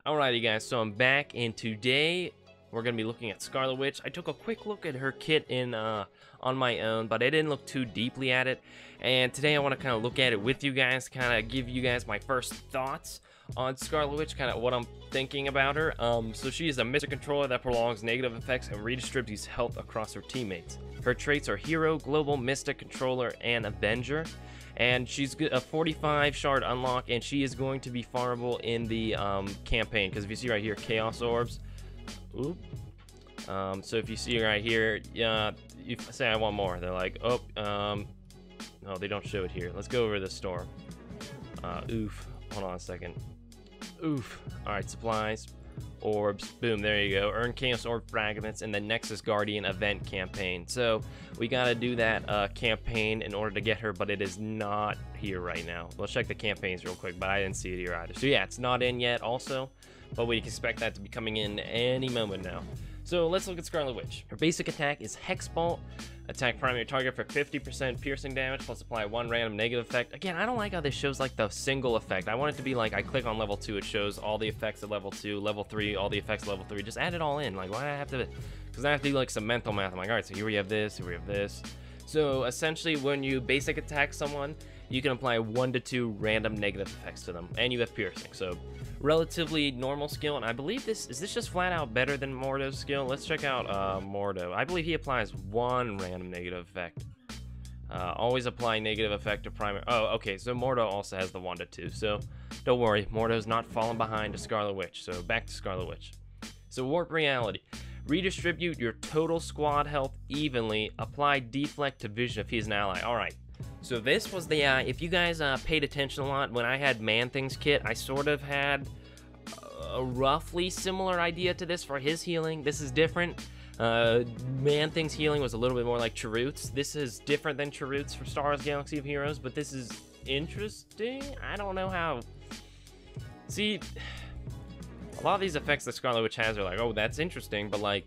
Alrighty guys, so I'm back, and today we're going to be looking at Scarlet Witch. I took a quick look at her kit on my own, but I didn't look too deeply at it. And today I want to kind of look at it with you guys, kind of give you guys my first thoughts on Scarlet Witch, kind of what I'm thinking about her. So she is a Mystic Controller that prolongs negative effects and redistributes health across her teammates. Her traits are Hero, Global, Mystic Controller, and Avenger. And she's a 45 shard unlock, and she is going to be farmable in the campaign, because if you see right here, Chaos Orbs. Oop. So if you see right here, you say I want more, they're like, oh, no, they don't show it here. Let's go over to the store. Oof. Hold on a second. Oof. All right, supplies, orbs, boom, there you go. Earn Chaos Orb fragments in the Nexus Guardian event campaign. So we gotta do that campaign in order to get her, but it is not here right now. Let's check the campaigns real quick, but I didn't see it here either. So yeah, it's not in yet also, but we can expect that to be coming in any moment now. So let's look at Scarlet Witch. Her basic attack is Hex Bolt. Attack primary target for 50% piercing damage, plus apply one random negative effect. Again, I don't like how this shows like the single effect. I want it to be like I click on level 2, it shows all the effects at level 2, level 3, all the effects at level 3. Just add it all in. Like, why do I have to? Because I have to do like some mental math. I'm like, all right, so here we have this, here we have this. So essentially, when you basic attack someone, you can apply 1 to 2 random negative effects to them, and you have piercing. So relatively normal skill, and I believe this just flat out better than Mordo's skill. Let's check out Mordo. I believe he applies 1 random negative effect. Always apply negative effect to primary. Oh, okay, so Mordo also has the 1 to 2. So don't worry, Mordo's not falling behind to Scarlet Witch. So back to Scarlet Witch. So Warp Reality. Redistribute your total squad health evenly. Apply deflect to vision if he's an ally. All right. So this was the, if you guys paid attention a lot, when I had Man-Things kit, I sort of had a roughly similar idea to this for his healing. This is different. Man-Things healing was a little bit more like Charut's. This is different than Charut's for Star Wars Galaxy of Heroes, but this is interesting. I don't know how. See, a lot of these effects that Scarlet Witch has are like, oh, that's interesting, but like,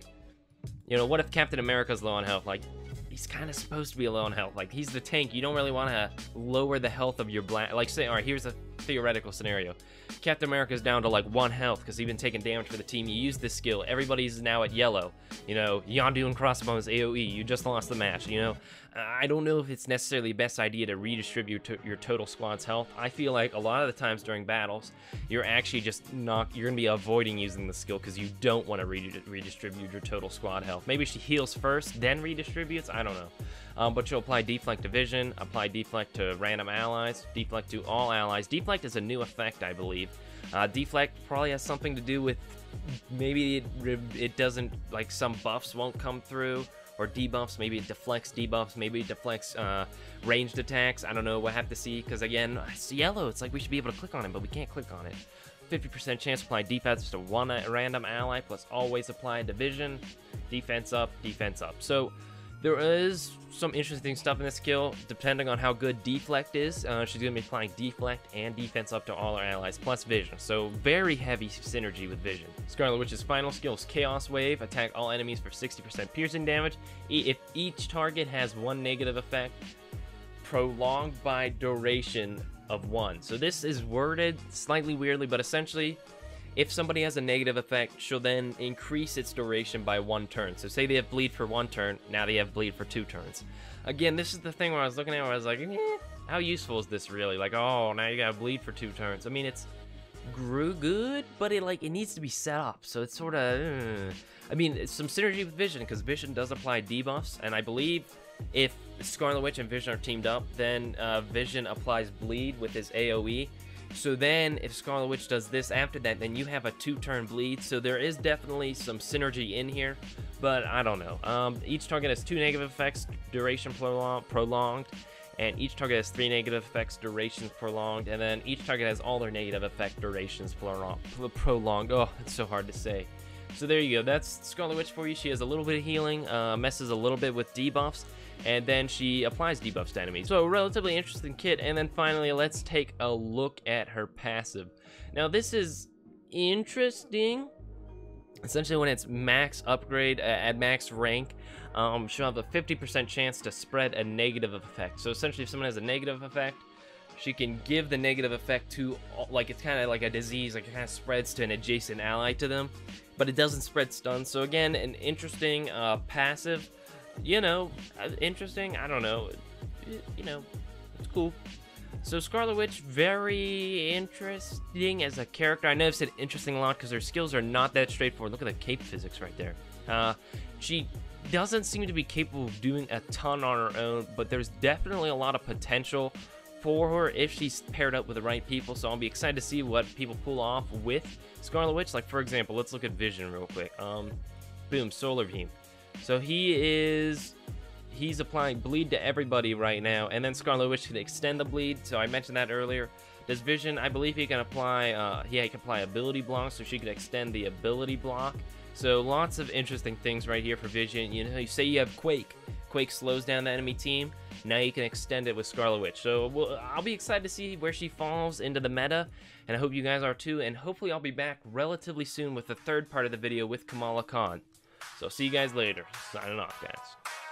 you know, what if Captain America's low on health? Like, he's kind of supposed to be low on health. Like, he's the tank. You don't really want to lower the health of your like, say, all right, here's a theoretical scenario. Captain America's down to like 1 health because he's been taking damage for the team. You use this skill. Everybody's now at yellow. You know, Yondu and Crossbones AoE. You just lost the match, you know. I don't know if it's necessarily the best idea to redistribute your total squad's health. I feel like a lot of the times during battles, you're actually just not, you're going to be avoiding using the skill because you don't want to redistribute your total squad health. Maybe she heals first, then redistributes. I don't know. But you'll apply deflect to vision, apply deflect to random allies, deflect to all allies. Deflect is a new effect, I believe. Deflect probably has something to do with maybe it doesn't, like some buffs won't come through, or debuffs. Maybe it deflects debuffs, maybe it deflects ranged attacks. I don't know, we'll have to see, because again, it's yellow. It's like we should be able to click on it, but we can't click on it. 50% chance to apply defense to 1 random ally, plus always apply division. Defense up, defense up. So there is some interesting stuff in this skill, depending on how good deflect is. She's going to be applying deflect and defense up to all her allies, plus vision. So very heavy synergy with vision. Scarlet Witch's final skill is Chaos Wave. Attack all enemies for 60% piercing damage. If each target has 1 negative effect, prolonged by duration of 1. So this is worded slightly weirdly, but essentially, if somebody has a negative effect, she'll then increase its duration by 1 turn. So say they have bleed for 1 turn, now they have bleed for 2 turns. Again, this is the thing where I was looking at where I was like, how useful is this really? Like, oh, now you gotta bleed for 2 turns. I mean, it's good, but it needs to be set up. So it's sort of, I mean, it's some synergy with Vision, because Vision does apply debuffs, and I believe if Scarlet Witch and Vision are teamed up, then Vision applies bleed with his AoE. So then, if Scarlet Witch does this after that, then you have a 2-turn bleed. So there is definitely some synergy in here, but I don't know. Each target has 2 negative effects, duration prolonged, and each target has 3 negative effects, durations prolonged, and then each target has all their negative effect durations prolonged. Oh, it's so hard to say. So there you go. That's Scarlet Witch for you. She has a little bit of healing, messes a little bit with debuffs, and then she applies debuffs to enemies. So a relatively interesting kit. And then finally, let's take a look at her passive. Now this is interesting. Essentially, when it's max upgrade at max rank, she'll have a 50% chance to spread a negative effect. So essentially, if someone has a negative effect, she can give the negative effect to, like, it's kind of like a disease, like it kind of spreads to an adjacent ally to them, but it doesn't spread stun. So again, an interesting passive, you know, interesting, I don't know, you know, it's cool. So Scarlet Witch, very interesting as a character. I know I've said interesting a lot because her skills are not that straightforward. Look at the cape physics right there. She doesn't seem to be capable of doing a ton on her own, but there's definitely a lot of potential for her if she's paired up with the right people. So I'll be excited to see what people pull off with Scarlet Witch. Like, for example, let's look at Vision real quick. Boom, Solar Beam. So he's applying bleed to everybody right now, and then Scarlet Witch can extend the bleed. So I mentioned that earlier. Does Vision, I believe he can apply, he can apply ability blocks, so she can extend the ability block. So lots of interesting things right here for Vision. You know, you say you have Quake. Quake slows down the enemy team. Now you can extend it with Scarlet Witch. So I'll be excited to see where she falls into the meta, and I hope you guys are too. And hopefully I'll be back relatively soon with the third part of the video with Kamala Khan. So see you guys later. Signing off, guys.